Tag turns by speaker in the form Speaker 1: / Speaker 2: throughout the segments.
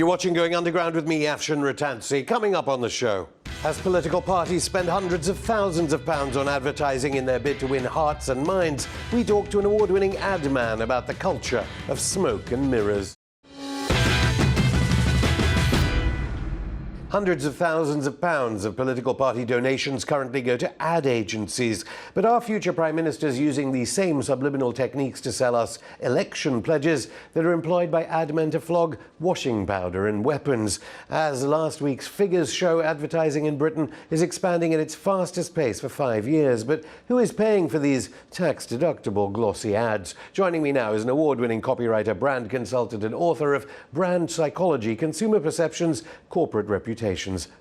Speaker 1: You're watching Going Underground with me, Afshin Rattansi. Coming up on the show, as political parties spend hundreds of thousands of pounds on advertising in their bid to win hearts and minds, we talk to an award-winning ad man about the culture of smoke and mirrors. Hundreds of thousands of pounds of political party donations currently go to ad agencies. But are future Prime Ministers using these same subliminal techniques to sell us election pledges that are employed by ad men to flog washing powder and weapons? As last week's figures show, advertising in Britain is expanding at its fastest pace for 5 years. But who is paying for these tax-deductible glossy ads? Joining me now is an award-winning copywriter, brand consultant and author of Brand Psychology, Consumer Perceptions, Corporate Reputation,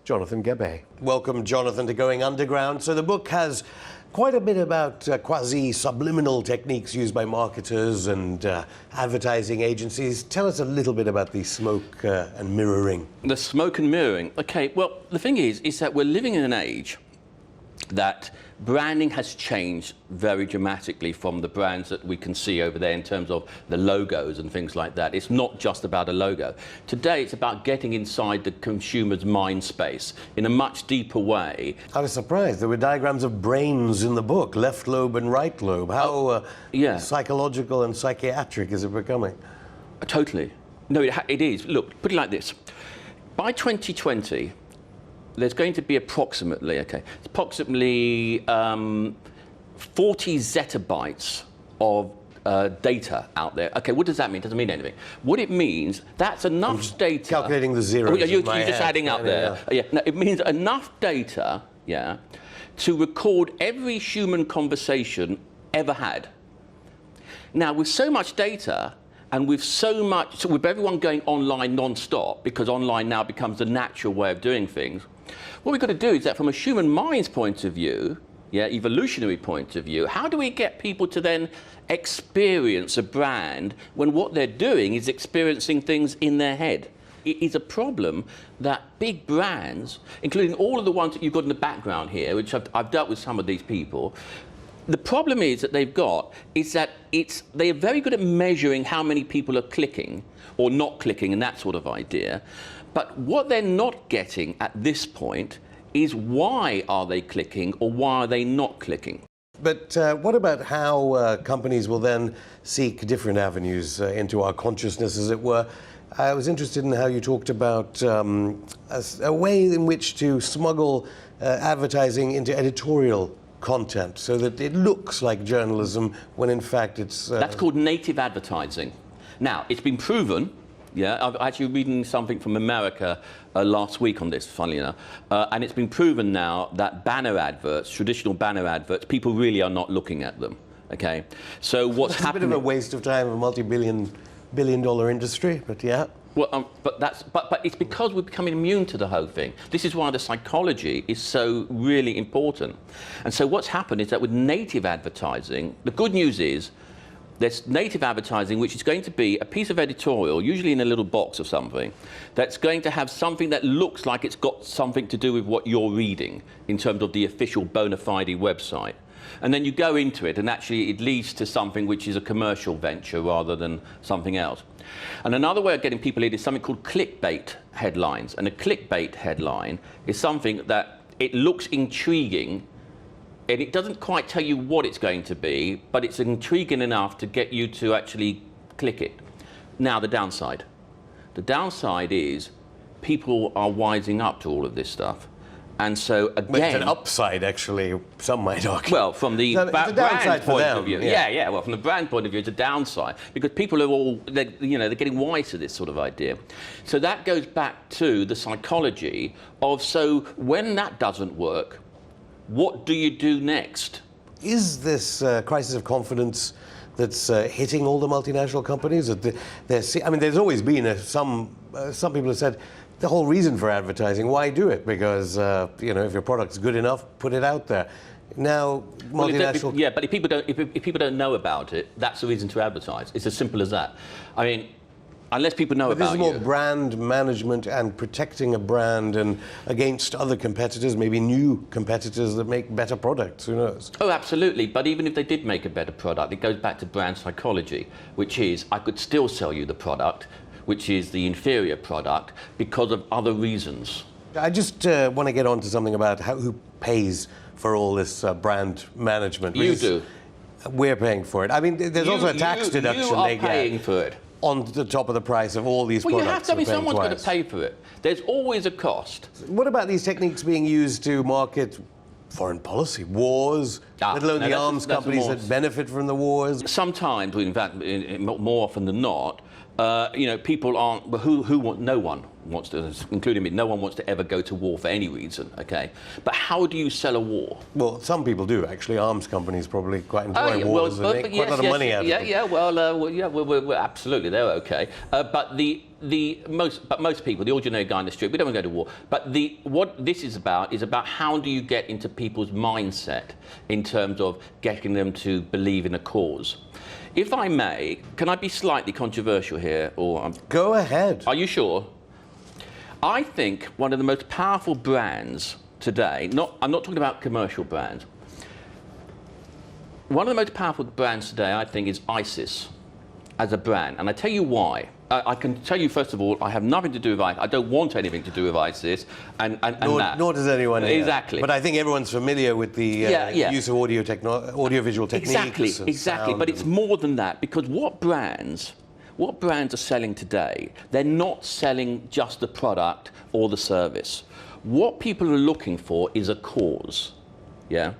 Speaker 1: Jonathan Gabay. Welcome, Jonathan, to Going Underground. So the book has quite a bit about quasi-subliminal techniques used by marketers and advertising agencies. Tell us a little bit about the smoke and mirroring.
Speaker 2: The smoke and mirroring. Okay, well, the thing is that we're living in an age that branding has changed very dramatically from the brands that we can see over there in terms of the logos and things like that. It's not just about a logo. Today, it's about getting inside the consumer's mind space in a much deeper way.
Speaker 1: I was surprised. There were diagrams of brains in the book, left lobe and right lobe. How psychological and psychiatric is it becoming?
Speaker 2: Totally. No, it is. Look, put it like this. By 2020, there's going to be approximately 40 zettabytes of data out there. Okay, what does that mean? It doesn't mean anything. What it means, that's enough data.
Speaker 1: Calculating the zeros.
Speaker 2: You're just adding up there. Yeah. No, it means enough data, to record every human conversation ever had. Now, with so much data, and with with everyone going online non-stop, because online now becomes the natural way of doing things, what we've got to do is that from a human mind's point of view, evolutionary point of view, how do we get people to then experience a brand when what they're doing is experiencing things in their head? It is a problem that big brands, including all of the ones that you've got in the background here, which I've dealt with some of these people, the problem is that they are very good at measuring how many people are clicking or not clicking and that sort of idea. But what they're not getting at this point is why are they clicking or why are they not clicking?
Speaker 1: But what about how companies will then seek different avenues into our consciousness, as it were? I was interested in how you talked about a way in which to smuggle advertising into editorial content so that it looks like journalism when in fact it's...
Speaker 2: That's called native advertising. Now, it's been proven, I've actually reading something from America last week on this, funnily enough, and it's been proven now that banner adverts, traditional banner adverts, people really are not looking at them, okay? So what's happening...
Speaker 1: It's a bit of a waste of time of a multi-billion-dollar industry, but yeah.
Speaker 2: Well, but it's because we're becoming immune to the whole thing. This is why the psychology is so really important. And so what's happened is that with native advertising, the good news is there's native advertising, which is going to be a piece of editorial, usually in a little box or something, that's going to have something that looks like it's got something to do with what you're reading in terms of the official bona fide website. And then you go into it, and actually it leads to something which is a commercial venture rather than something else. And another way of getting people in is something called clickbait headlines. And a clickbait headline is something that it looks intriguing, and it doesn't quite tell you what it's going to be, but it's intriguing enough to get you to actually click it. Now, the downside. The downside is people are wising up to all of this stuff. And so, again...
Speaker 1: But it's an upside, actually, some might argue.
Speaker 2: Well, from the brand point of view. Well, from the brand point of view, it's a downside. Because people are all, they're getting wise to this sort of idea. So that goes back to the psychology of, so when that doesn't work, what do you do next?
Speaker 1: Is this crisis of confidence that's hitting all the multinational companies? I mean, there's always been some people have said the whole reason for advertising, why do it? Because if your product's good enough, put it out there. Now, multinational...
Speaker 2: But if people don't know about it, that's the reason to advertise. It's as simple as that. I mean, unless people know about you.
Speaker 1: This is more brand management and protecting a brand and against other competitors, maybe new competitors that make better products, who knows?
Speaker 2: Oh, absolutely. But even if they did make a better product, it goes back to brand psychology, which is I could still sell you the product which is the inferior product, because of other reasons.
Speaker 1: I just want to get on to something about who pays for all this brand management.
Speaker 2: You do.
Speaker 1: We're paying for it. I mean, there's also a tax deduction
Speaker 2: you are
Speaker 1: they
Speaker 2: paying
Speaker 1: get
Speaker 2: for it.
Speaker 1: on the top of the price of all these
Speaker 2: Well,
Speaker 1: products.
Speaker 2: you have to. I mean, someone's
Speaker 1: twice.
Speaker 2: got to pay for it. There's always a cost.
Speaker 1: What about these techniques being used to market foreign policy, wars, let alone the arms companies that benefit from the wars?
Speaker 2: Sometimes, in fact, more often than not, you know, people aren't. No one wants to, including me. No one wants to ever go to war for any reason. Okay, but how do you sell a war?
Speaker 1: Well, some people do actually. Arms companies probably quite enjoy wars and make quite a lot of money out of them.
Speaker 2: Yeah, we're absolutely, they're okay. But most people, the ordinary guy in the street, we don't want to go to war. But what this is about how do you get into people's mindset in terms of getting them to believe in a cause. If I may, can I be slightly controversial here?
Speaker 1: Go ahead.
Speaker 2: Are you sure? I think one of the most powerful brands today, I'm not talking about commercial brands, one of the most powerful brands today, I think, is ISIS as a brand. And I tell you why. I can tell you, first of all, I have nothing to do with ISIS. I don't want anything to do with ISIS.
Speaker 1: Nor does anyone here.
Speaker 2: Exactly.
Speaker 1: But I think everyone's familiar with the use of audiovisual techniques.
Speaker 2: Exactly. But it's more than that, because what brands are selling today, they're not selling just the product or the service. What people are looking for is a cause. Yeah.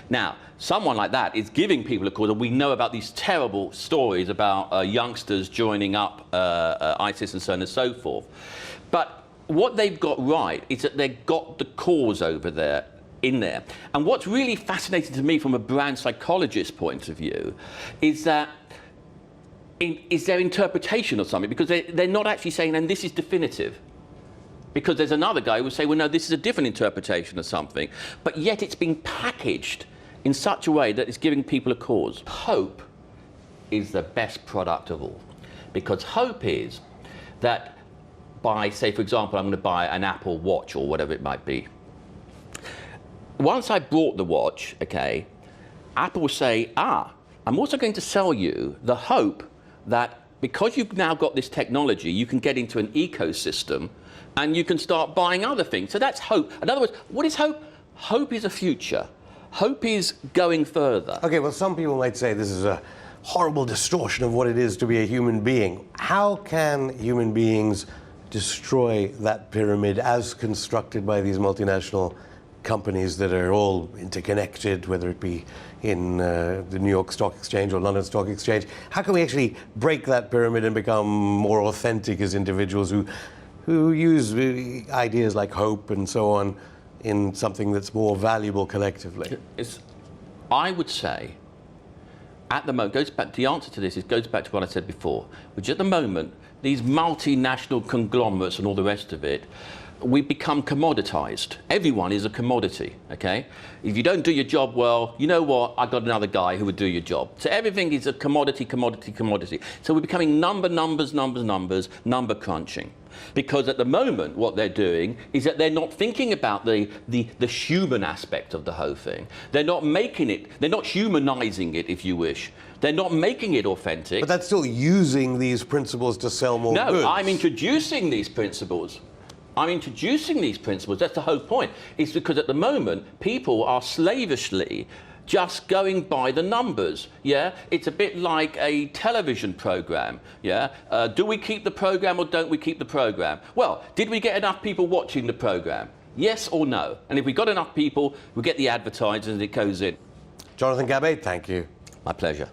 Speaker 2: Now, someone like that is giving people a cause, and we know about these terrible stories about youngsters joining up ISIS and so on and so forth. But what they've got right is that they've got the cause over there, in there. And what's really fascinating to me from a brand psychologist point of view is that is their interpretation of something, because they're not actually saying, and this is definitive. Because there's another guy who will say, well, no, this is a different interpretation of something, but yet it's being packaged in such a way that it's giving people a cause. Hope is the best product of all, because hope is that by, say, for example, I'm going to buy an Apple Watch or whatever it might be. Once I bought the watch, okay, Apple will say, I'm also going to sell you the hope that because you've now got this technology, you can get into an ecosystem and you can start buying other things. So that's hope. In other words, what is hope? Hope is a future. Hope is going further.
Speaker 1: Okay, well, some people might say this is a horrible distortion of what it is to be a human being. How can human beings destroy that pyramid as constructed by these multinational companies that are all interconnected, whether it be in the New York Stock Exchange or London Stock Exchange? How can we actually break that pyramid and become more authentic as individuals who use ideas like hope and so on in something that's more valuable collectively?
Speaker 2: I would say, at the moment, the answer to this goes back to what I said before, which at the moment, these multinational conglomerates and all the rest of it, we become commoditized. Everyone is a commodity, okay? If you don't do your job well, you know what? I've got another guy who would do your job. So everything is a commodity. So we're becoming number crunching. Because at the moment, what they're doing is that they're not thinking about the human aspect of the whole thing. They're not making it, they're not humanizing it, if you wish. They're not making it authentic.
Speaker 1: But that's still using these principles to sell more goods.
Speaker 2: No, I'm introducing these principles. That's the whole point. It's because at the moment, people are slavishly just going by the numbers, yeah? It's a bit like a television program, yeah? Do we keep the program or don't we keep the program? Well, did we get enough people watching the program? Yes or no? And if we got enough people, we get the advertisers and it goes in.
Speaker 1: Jonathan Gabay, thank you.
Speaker 2: My pleasure.